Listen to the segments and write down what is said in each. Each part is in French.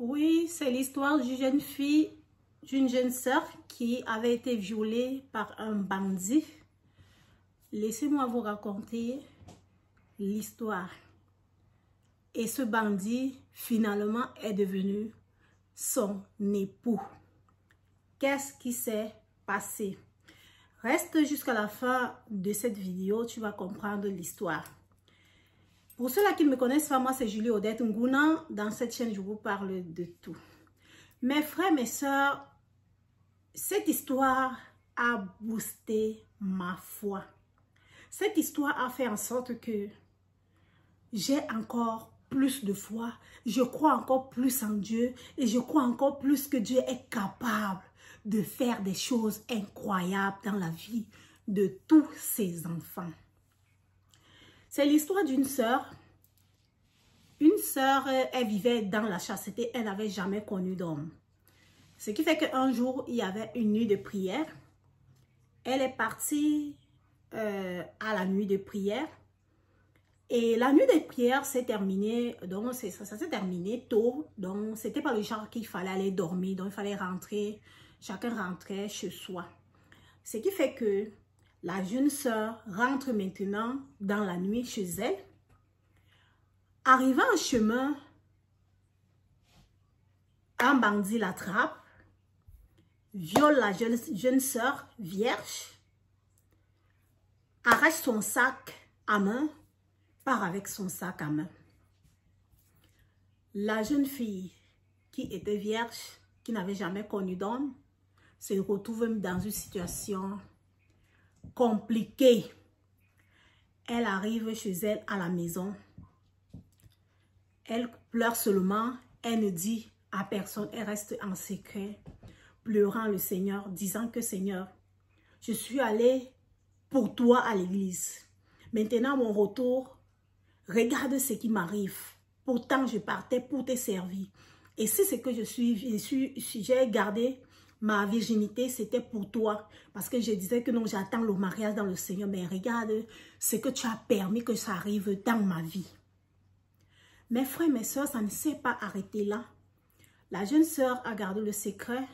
Oui, c'est l'histoire d'une jeune fille, d'une jeune sœur qui avait été violée par un bandit. Laissez-moi vous raconter l'histoire. Et ce bandit, finalement, est devenu son époux. Qu'est-ce qui s'est passé? Reste jusqu'à la fin de cette vidéo, tu vas comprendre l'histoire. Pour ceux-là qui ne me connaissent pas, moi c'est Julie Odette Ngouna. Dans cette chaîne, je vous parle de tout. Mes frères, mes soeurs, cette histoire a boosté ma foi. Cette histoire a fait en sorte que j'ai encore plus de foi. Je crois encore plus en Dieu et je crois encore plus que Dieu est capable de faire des choses incroyables dans la vie de tous ses enfants. C'est l'histoire d'une sœur. Une sœur, elle vivait dans la chasteté, elle n'avait jamais connu d'homme. Ce qui fait qu'un jour, il y avait une nuit de prière. Elle est partie à la nuit de prière. Et la nuit de prière s'est terminée, donc ça s'est terminé tôt. Donc, c'était pas le genre qu'il fallait aller dormir, donc il fallait rentrer, chacun rentrait chez soi. Ce qui fait que la jeune sœur rentre maintenant dans la nuit chez elle. Arrivant en chemin, un bandit l'attrape, viole la jeune sœur vierge, arrache son sac à main, part avec son sac à main. La jeune fille qui était vierge, qui n'avait jamais connu d'homme, se retrouve dans une situation compliquée. Elle arrive chez elle à la maison. Elle pleure seulement. Elle ne dit à personne. Elle reste en secret, pleurant le Seigneur, disant que Seigneur, je suis allée pour toi à l'église. Maintenant, mon retour, regarde ce qui m'arrive. Pourtant, je partais pour te servir. Et si c'est que j'ai gardé ma virginité, c'était pour toi. Parce que je disais que non, j'attends le mariage dans le Seigneur. Mais regarde ce que tu as permis que ça arrive dans ma vie. Mes frères, mes soeurs, ça ne s'est pas arrêté là. La jeune sœur a gardé le secret.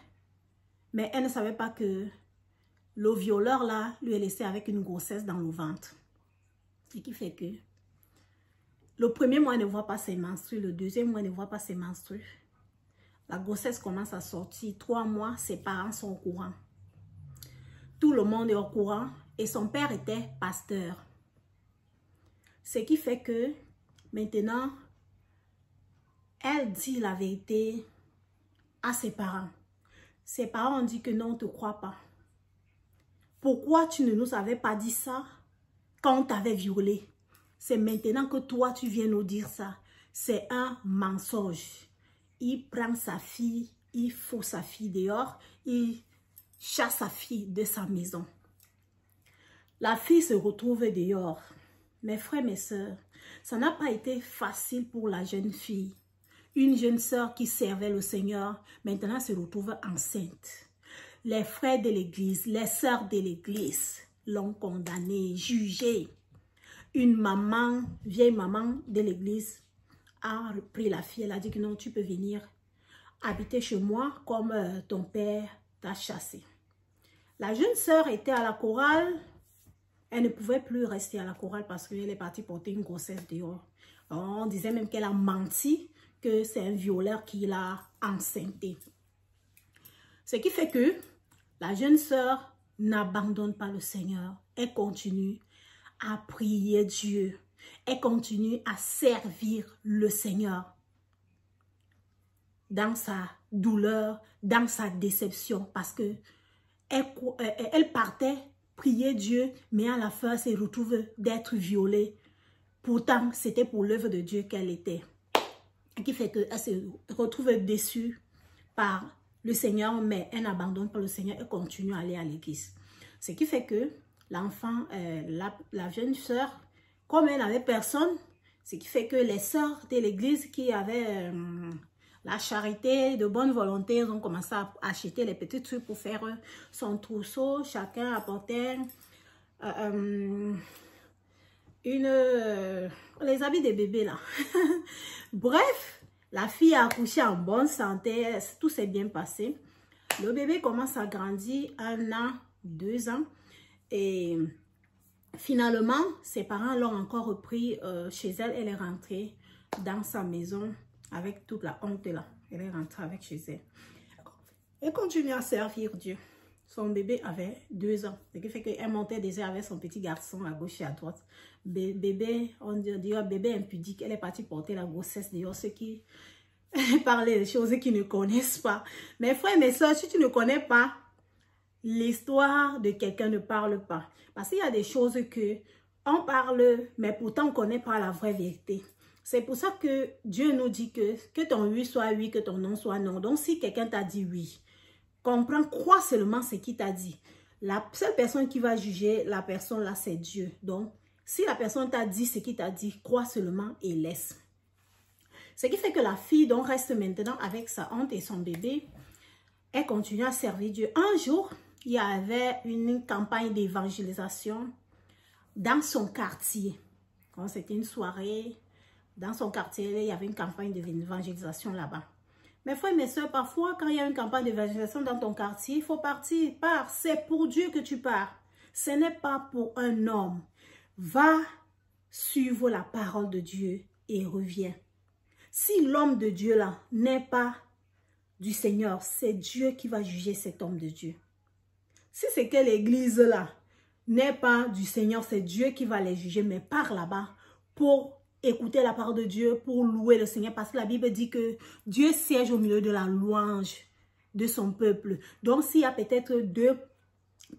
Mais elle ne savait pas que le violeur là lui est laissé avec une grossesse dans le ventre. Ce qui fait que le premier mois, elle ne voit pas ses menstrues. Le deuxième mois, elle ne voit pas ses menstrues. La grossesse commence à sortir. 3 mois, ses parents sont au courant. Tout le monde est au courant. Et son père était pasteur. Ce qui fait que maintenant, elle dit la vérité à ses parents. Ses parents ont dit que non, on ne te croit pas. Pourquoi tu ne nous avais pas dit ça quand on t'avait violé? C'est maintenant que toi, tu viens nous dire ça. C'est un mensonge. Il prend sa fille, il fout sa fille dehors, il chasse sa fille de sa maison. La fille se retrouve dehors. Mes frères, mes soeurs, ça n'a pas été facile pour la jeune fille. Une jeune sœur qui servait le Seigneur, maintenant se retrouve enceinte. Les frères de l'église, les sœurs de l'église l'ont condamnée, jugée. Une maman, vieille maman de l'église, a pris la fille. Elle a dit que non, tu peux venir habiter chez moi comme ton père t'a chassé. La jeune sœur était à la chorale. Elle ne pouvait plus rester à la chorale parce qu'elle est partie porter une grossesse dehors. On disait même qu'elle a menti, que c'est un violeur qui l'a enceintée. Ce qui fait que la jeune sœur n'abandonne pas le Seigneur. Elle continue à prier Dieu. Elle continue à servir le Seigneur. Dans sa douleur, dans sa déception. Parce que elle partait prier Dieu, mais à la fin, elle se retrouve d'être violée. Pourtant, c'était pour l'œuvre de Dieu qu'elle était. Ce qui fait qu'elle se retrouve déçue par le Seigneur, mais elle n'abandonne pas le Seigneur et continue à aller à l'église. Ce qui fait que l'enfant, la jeune sœur, comme elle n'avait personne, ce qui fait que les sœurs de l'église qui avaient la charité de bonne volonté, ils ont commencé à acheter les petits trucs pour faire son trousseau. Chacun apportait les habits des bébés là. Bref, La fille a accouché en bonne santé, tout s'est bien passé. Le bébé commence à grandir 1 an, 2 ans. Et finalement, ses parents l'ont encore repris chez elle. Elle est rentrée dans sa maison avec toute la honte là. Elle est rentrée avec chez elle. Elle continue à servir Dieu. Son bébé avait 2 ans. Ce qui fait qu'elle montait déjà avec son petit garçon à gauche et à droite. Bébé, on dit bébé impudique. Elle est partie porter la grossesse d'ailleurs. Ceux qui parlent des choses qu'ils ne connaissent pas. Mes frères, mes soeurs, si tu ne connais pas l'histoire de quelqu'un, ne parle pas. Parce qu'il y a des choses que on parle, mais pourtant on ne connaît pas la vraie vérité. C'est pour ça que Dieu nous dit que ton oui soit oui, que ton non soit non. Donc si quelqu'un t'a dit oui, comprends, crois seulement ce qu'il t'a dit. La seule personne qui va juger la personne là, c'est Dieu. Donc, si la personne t'a dit ce qu'il t'a dit, crois seulement et laisse. Ce qui fait que la fille donc reste maintenant avec sa honte et son bébé. Elle continue à servir Dieu. Un jour, il y avait une campagne d'évangélisation dans son quartier. C'était une soirée. Dans son quartier, il y avait une campagne d'évangélisation là-bas. Mes frères et mes soeurs, parfois, quand il y a une campagne d'évangélisation dans ton quartier, il faut partir. Pars. C'est pour Dieu que tu pars. Ce n'est pas pour un homme. Va suivre la parole de Dieu et reviens. Si l'homme de Dieu là n'est pas du Seigneur, c'est Dieu qui va juger cet homme de Dieu. Si c'est que l'église là n'est pas du Seigneur, c'est Dieu qui va les juger. Mais pars là-bas pour écouter la parole de Dieu, pour louer le Seigneur, parce que la Bible dit que Dieu siège au milieu de la louange de son peuple. Donc, s'il y a peut-être 2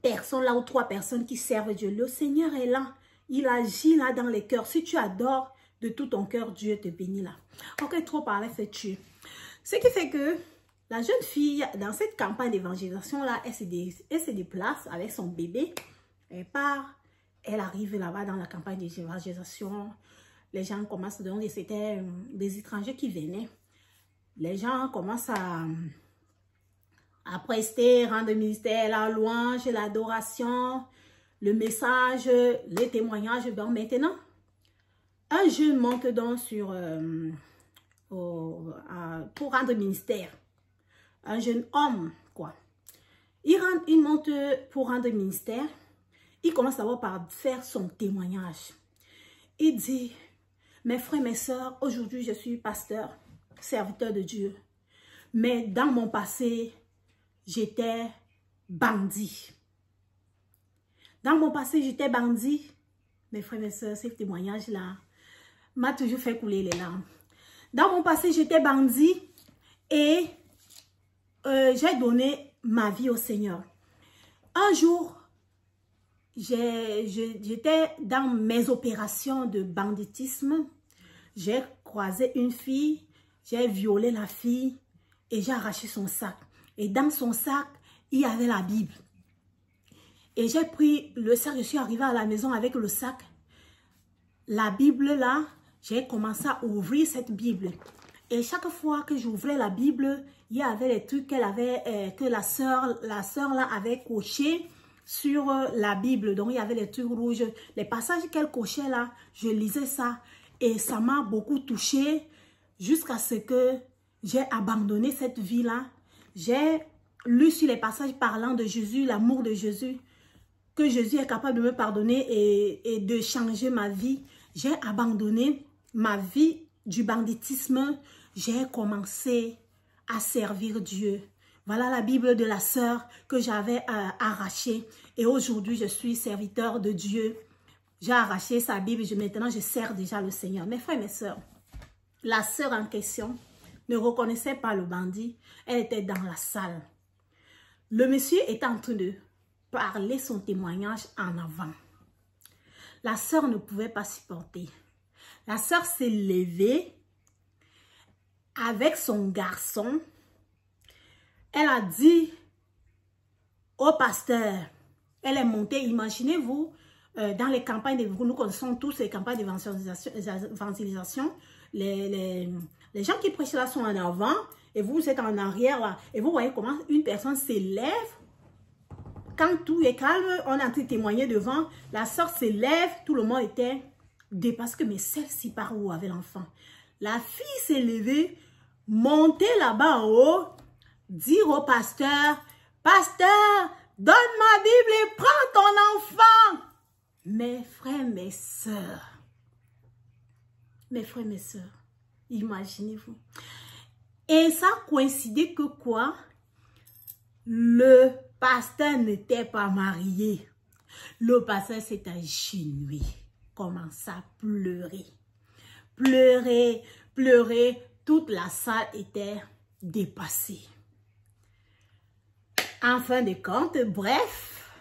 personnes là ou 3 personnes qui servent Dieu, le Seigneur est là. Il agit là dans les cœurs. Si tu adores de tout ton cœur, Dieu te bénit là. Ok, trop parler fait tuer. Ce qui fait que la jeune fille, dans cette campagne d'évangélisation là, elle se déplace avec son bébé. Elle part, elle arrive là-bas dans la campagne d'évangélisation. Les gens commencent, donc c'était des étrangers qui venaient. Les gens commencent à prester, rendre ministère, la louange, l'adoration, le message, les témoignages. Donc maintenant, un jeune monte donc sur, pour rendre ministère. Un jeune homme, quoi. Il monte pour rendre ministère. Il commence d'abord par faire son témoignage. Il dit... Mes frères, mes soeurs, aujourd'hui, je suis pasteur, serviteur de Dieu. Mais dans mon passé, j'étais bandit. Dans mon passé, j'étais bandit. Mes frères, mes soeurs, ce témoignage-là m'a toujours fait couler les larmes. Dans mon passé, j'étais bandit et j'ai donné ma vie au Seigneur. Un jour, j'étais dans mes opérations de banditisme. J'ai croisé une fille, j'ai violé la fille et j'ai arraché son sac. Et dans son sac, il y avait la Bible. Et j'ai pris le sac, je suis arrivée à la maison avec le sac. La Bible là, j'ai commencé à ouvrir cette Bible. Et chaque fois que j'ouvrais la Bible, il y avait les trucs qu'elle avait, que la sœur là avait coché sur la Bible. Donc il y avait les trucs rouges. Les passages qu'elle cochait là, je lisais ça. Et ça m'a beaucoup touchée jusqu'à ce que j'ai abandonné cette vie-là. J'ai lu sur les passages parlant de Jésus, l'amour de Jésus, que Jésus est capable de me pardonner et de changer ma vie. J'ai abandonné ma vie du banditisme. J'ai commencé à servir Dieu. Voilà la Bible de la sœur que j'avais arrachée. Et aujourd'hui, je suis serviteur de Dieu. J'ai arraché sa Bible, maintenant je sers déjà le Seigneur. Mes frères et mes sœurs, la sœur en question ne reconnaissait pas le bandit. Elle était dans la salle. Le monsieur était en train de parler son témoignage en avant. La sœur ne pouvait pas supporter. La sœur s'est levée avec son garçon. Elle a dit au pasteur, elle est montée, imaginez-vous, dans les campagnes, nous connaissons tous les campagnes d'évangélisation, les gens qui prêchent là sont en avant et vous êtes en arrière là. Et vous voyez comment une personne s'élève. Quand tout est calme, on est en train de témoigner devant, la sœur s'élève, tout le monde était dépassé. Mais celle-ci par où avait l'enfant? La fille s'est levée, monter là-bas en haut, dire au pasteur, « Pasteur, donne ma Bible et prends ton enfant. » Mes frères, mes sœurs, imaginez-vous. Et ça coïncidait que quoi? Le pasteur n'était pas marié. Le pasteur s'est agenouillé, commença à pleurer. Pleurer, pleurer. Toute la salle était dépassée. En fin de compte, bref,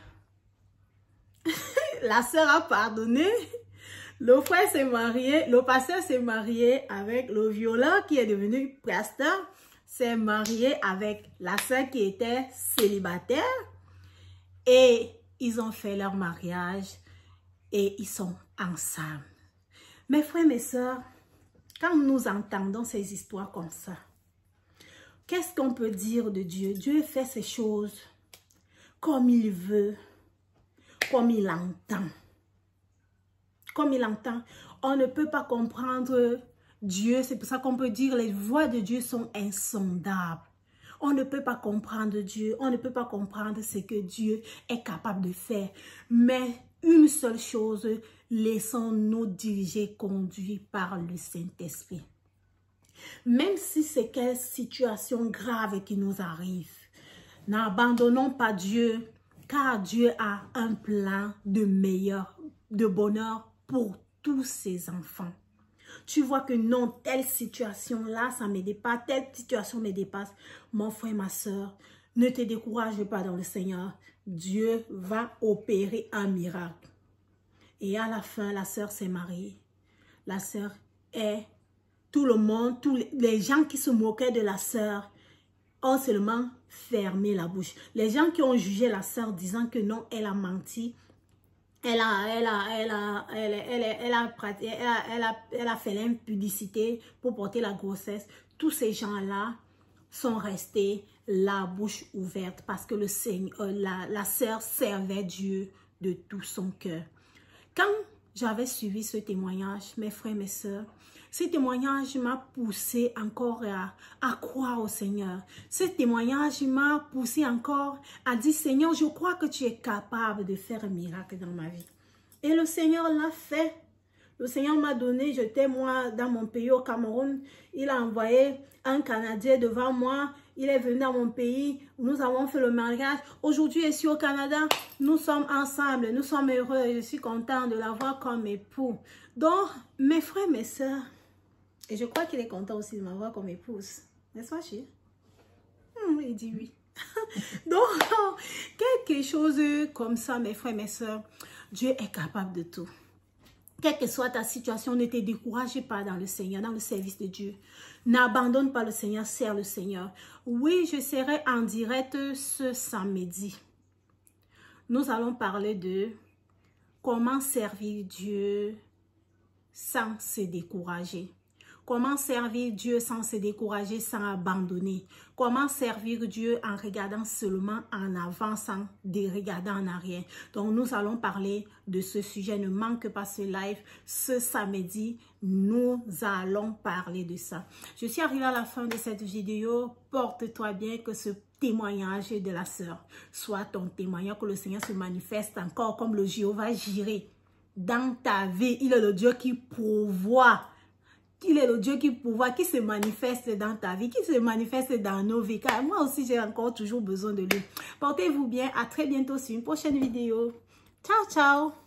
la sœur a pardonné. Le frère s'est marié, le pasteur s'est marié avec le violent qui est devenu pasteur, s'est marié avec la sœur qui était célibataire et ils ont fait leur mariage et ils sont ensemble. Mes frères, mes sœurs, quand nous entendons ces histoires comme ça, qu'est-ce qu'on peut dire de Dieu? Dieu fait ces choses comme il veut, comme il entend. Comme il entend. On ne peut pas comprendre Dieu. C'est pour ça qu'on peut dire les voies de Dieu sont insondables. On ne peut pas comprendre Dieu. On ne peut pas comprendre ce que Dieu est capable de faire. Mais une seule chose, laissons-nous diriger, conduire par le Saint-Esprit. Même si c'est quelle situation grave qui nous arrive, n'abandonnons pas Dieu, car Dieu a un plan de meilleur, de bonheur pour tous ses enfants. Tu vois que non, telle situation-là, ça me dépasse, telle situation me dépasse. Mon frère, ma soeur, ne te décourage pas dans le Seigneur. Dieu va opérer un miracle. Et à la fin, la sœur s'est mariée. La sœur est... Tout le monde, tous les gens qui se moquaient de la sœur ont seulement fermé la bouche. Les gens qui ont jugé la sœur disant que non, elle a menti. Elle a fait l'impudicité pour porter la grossesse. Tous ces gens-là sont restés la bouche ouverte parce que le Seigneur, la sœur servait Dieu de tout son cœur. Quand j'avais suivi ce témoignage, mes frères, mes sœurs, ce témoignage m'a poussé encore à croire au Seigneur. Ce témoignage m'a poussé encore à dire, Seigneur, je crois que tu es capable de faire un miracle dans ma vie. Et le Seigneur l'a fait. Le Seigneur m'a donné, j'étais moi dans mon pays au Cameroun. Il a envoyé un Canadien devant moi. Il est venu dans mon pays. Nous avons fait le mariage. Aujourd'hui, ici au Canada, nous sommes ensemble. Nous sommes heureux. Je suis content de l'avoir comme époux. Donc, mes frères, mes sœurs, et je crois qu'il est content aussi de m'avoir comme épouse. N'est-ce pas, chérie? Il dit oui. Donc, quelque chose comme ça, mes frères, mes sœurs, Dieu est capable de tout. Quelle que soit ta situation, ne te décourage pas dans le Seigneur, dans le service de Dieu. N'abandonne pas le Seigneur, sers le Seigneur. Oui, je serai en direct ce samedi. Nous allons parler de comment servir Dieu sans se décourager. Comment servir Dieu sans se décourager, sans abandonner. Comment servir Dieu en regardant seulement en avant, sans regarder en arrière. Donc, nous allons parler de ce sujet. Ne manque pas ce live. Ce samedi, nous allons parler de ça. Je suis arrivée à la fin de cette vidéo. Porte-toi bien, que ce témoignage de la sœur soit ton témoignage, que le Seigneur se manifeste encore comme le Jéhovah Jireh dans ta vie. Il est le Dieu qui pourvoit. Il est le Dieu qui pourvoit, qui se manifeste dans ta vie, qui se manifeste dans nos vies. Car moi aussi, j'ai encore toujours besoin de lui. Portez-vous bien. À très bientôt sur une prochaine vidéo. Ciao, ciao.